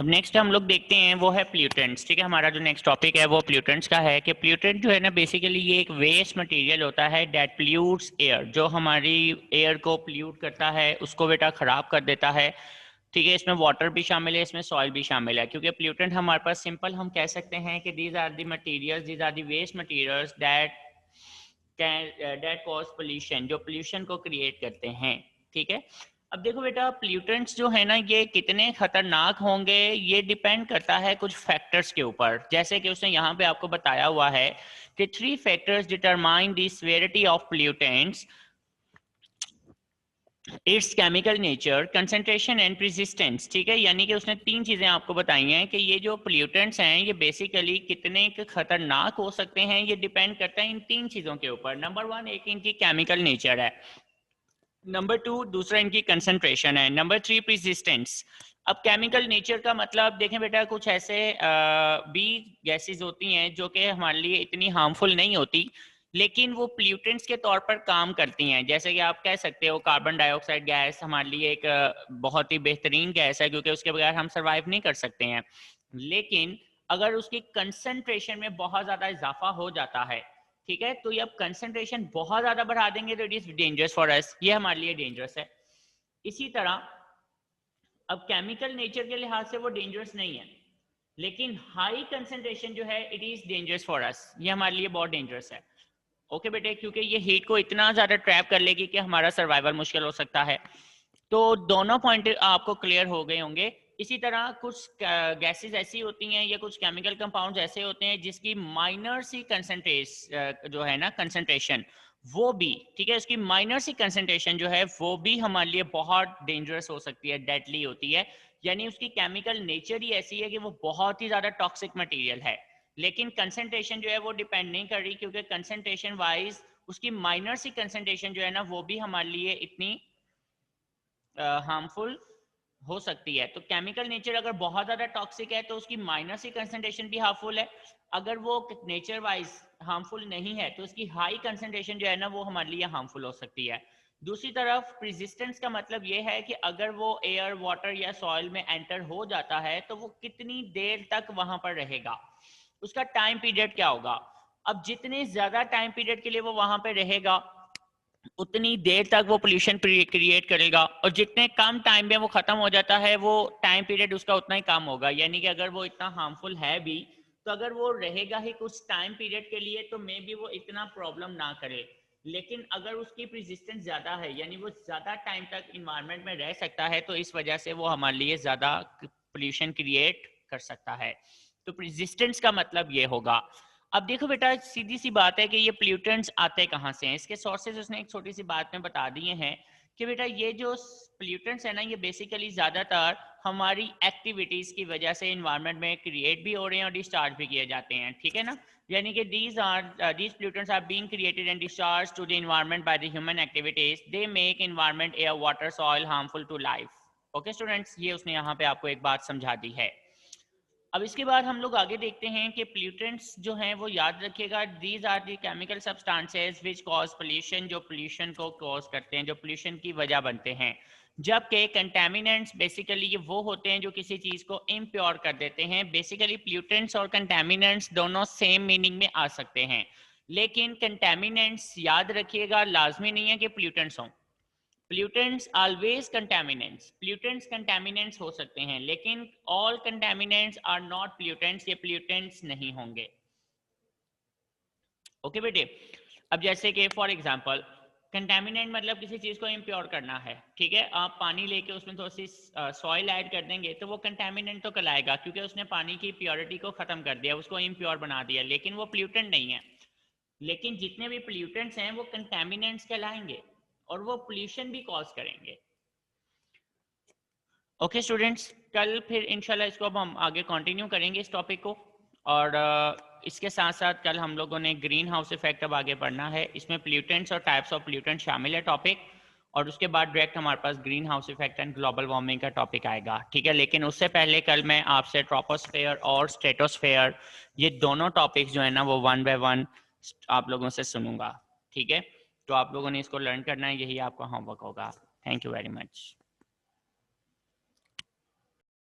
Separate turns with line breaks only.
अब नेक्स्ट हम लोग देखते हैं वो है प्ल्यूटेंट्स। ठीक है, हमारा जो नेक्स्ट टॉपिक है वो प्ल्यूटेंट्स का है कि प्ल्यूटेंट जो है ना बेसिकली ये एक वेस्ट मटेरियल होता है दैट प्ल्यूट्स एयर, जो हमारी एयर को प्ल्यूट करता है, उसको बेटा खराब कर देता है। ठीक है, इसमें वाटर भी शामिल है, इसमें सॉइल भी शामिल है, क्योंकि प्ल्यूटेंट हमारे पास सिंपल हम कह सकते हैं कि these are the materials, these are the waste materials that cause pollution, जो पोल्यूशन को क्रिएट करते हैं। ठीक है, अब देखो बेटा प्ल्यूटेंट्स जो है ना ये कितने खतरनाक होंगे ये डिपेंड करता है कुछ फैक्टर्स के ऊपर, जैसे कि उसने यहाँ पे आपको बताया हुआ है कि 3 factors determine the severity of pollutants, its chemical nature, concentration and resistance. ठीक है, यानी कि उसने 3 चीजें आपको बताई हैं कि ये जो प्ल्यूटेंट्स हैं ये बेसिकली कितने खतरनाक हो सकते हैं, ये डिपेंड करता है इन 3 चीजों के ऊपर। नंबर 1 एक इनकी केमिकल नेचर है, नंबर 2 दूसरा इनकी कंसंट्रेशन है, नंबर 3 रेजिस्टेंस। अब केमिकल नेचर का मतलब देखें बेटा, कुछ ऐसे बी गैसेस होती हैं जो कि हमारे लिए इतनी हार्मफुल नहीं होती लेकिन वो प्ल्यूटेंट्स के तौर पर काम करती हैं। जैसे कि आप कह सकते हो कार्बन डाइऑक्साइड गैस हमारे लिए एक बहुत ही बेहतरीन गैस है क्योंकि उसके बगैर हम सर्वाइव नहीं कर सकते हैं, लेकिन अगर उसकी कंसंट्रेशन में बहुत ज्यादा इजाफा हो जाता है, ठीक है, तो ये अब कंसंट्रेशन बहुत ज्यादा बढ़ा देंगे तो it is dangerous for us, ये हमारे लिए डेंजरस है। इसी तरह अब केमिकल नेचर के लिहाज से वो डेंजरस नहीं है, लेकिन हाई कंसंट्रेशन जो है it is dangerous for us, ये हमारे लिए बहुत डेंजरस है। ओके बेटे, क्योंकि ये हीट को इतना ज्यादा ट्रैप कर लेगी कि हमारा सर्वाइवल मुश्किल हो सकता है। तो दोनों पॉइंट आपको क्लियर हो गए होंगे। इसी तरह कुछ गैसेस ऐसी होती हैं या कुछ केमिकल कंपाउंड्स ऐसे होते हैं जिसकी माइनर सी कंसंट्रेशन जो है ना कंसंट्रेशन वो भी, ठीक है, उसकी माइनर सी कंसंट्रेशन जो है वो भी हमारे लिए बहुत डेंजरस हो सकती है, डेडली होती है। यानी उसकी केमिकल नेचर ही ऐसी है कि वो बहुत ही ज्यादा टॉक्सिक मटेरियल है, लेकिन कंसंट्रेशन जो है वो डिपेंड नहीं कर रही, क्योंकि कंसंट्रेशन वाइज उसकी माइनर सी कंसंट्रेशन जो है ना वो भी हमारे लिए इतनी हार्मफुल हो सकती है। तो केमिकल नेचर अगर बहुत ज्यादा टॉक्सिक है तो उसकी माइनर सी कंसंट्रेशन भी हार्मफुल है, अगर वो नेचर वाइज हार्मफुल नहीं है तो उसकी हाई कंसंट्रेशन जो है ना वो हमारे लिए हार्मफुल हो सकती है। दूसरी तरफ रेजिस्टेंस का मतलब ये है कि अगर वो एयर वाटर या सॉइल में एंटर हो जाता है तो वो कितनी देर तक वहां पर रहेगा, उसका टाइम पीरियड क्या होगा। अब जितने ज्यादा टाइम पीरियड के लिए वो वहां पर रहेगा उतनी देर तक वो पोल्यूशन क्रिएट करेगा, और जितने कम टाइम में वो खत्म हो जाता है वो टाइम पीरियड उसका उतना ही कम होगा। यानी कि अगर वो इतना हार्मफुल है भी तो अगर वो रहेगा ही कुछ टाइम पीरियड के लिए तो मे बी वो इतना प्रॉब्लम ना करे, लेकिन अगर उसकी रेजिस्टेंस ज्यादा है यानी वो ज्यादा टाइम तक इन्वायरमेंट में रह सकता है तो इस वजह से वो हमारे लिए ज्यादा पोल्यूशन क्रिएट कर सकता है। तो रेजिस्टेंस का मतलब ये होगा। अब देखो बेटा सीधी सी बात है कि ये प्ल्यूटेंट्स आते कहाँ से हैं, इसके सोर्सेज उसने एक छोटी सी बात में बता दिए हैं कि बेटा ये जो प्ल्यूटेंट्स है ना ये बेसिकली ज्यादातर हमारी एक्टिविटीज की वजह से इन्वायरमेंट में क्रिएट भी हो रहे हैं और डिस्चार्ज भी किए जाते हैं। ठीक है ना, यानी कि these pollutants are being created and discharged to the environment by the human activities. They make environment, air, water, soil harmful to life. Okay students, ये उसने यहाँ पे आपको एक बात समझा दी है। अब इसके बाद हम लोग आगे देखते हैं कि प्ल्यूटेंट्स जो हैं वो याद रखिएगा, these are the chemical substances which cause pollution, जो पोल्यूशन को कॉज करते हैं, जो पोल्यूशन की वजह बनते हैं। जबकि कंटेमिनेंट्स बेसिकली ये वो होते हैं जो किसी चीज को इम्प्योर कर देते हैं। बेसिकली प्ल्यूटेंट्स और कंटेमिनेंट्स दोनों सेम मीनिंग में आ सकते हैं, लेकिन कंटेमिनेंट्स याद रखिएगा लाजमी नहीं है कि प्ल्यूटेंट्स हों। Pollutants always contaminants, pollutants contaminants हो सकते हैं लेकिन all contaminants are not pollutants, ये pollutants नहीं होंगे। ओके बेटे, अब जैसे कि फॉर एग्जांपल कंटेमिनेंट मतलब किसी चीज को इम्प्योर करना है, ठीक है, आप पानी लेके उसमें थोड़ी सी सॉइल ऐड कर देंगे तो वो कंटेमिनेंट तो कहलाएगा क्योंकि उसने पानी की प्योरिटी को खत्म कर दिया, उसको इम्प्योर बना दिया, लेकिन वो पोल्यूटेंट नहीं है। लेकिन जितने भी पोल्यूटेंट्स हैं वो कंटेमिनेंट्स कहलाएंगे और वो पोल्यूशन भी कॉज करेंगे। ओके स्टूडेंट्स, कल फिर इंशाल्लाह इसको अब हम आगे कंटिन्यू करेंगे इस टॉपिक को, और इसके साथ साथ कल हम लोगों ने ग्रीन हाउस इफेक्ट अब आगे पढ़ना है, इसमें पोल्यूटेंट्स और टाइप्स ऑफ पोल्यूटेंट शामिल है टॉपिक, और उसके बाद डायरेक्ट हमारे पास green house effect and global warming का टॉपिक आएगा। ठीक है, लेकिन उससे पहले कल मैं आपसे ट्रोपोस्फेयर और स्ट्रेटोस्फेयर ये दोनों टॉपिक्स जो है ना वो 1 बाय 1 आप लोगों से सुनूंगा। ठीक है, तो आप लोगों ने इसको लर्न करना है, यही आपका होमवर्क होगा। Thank you very much.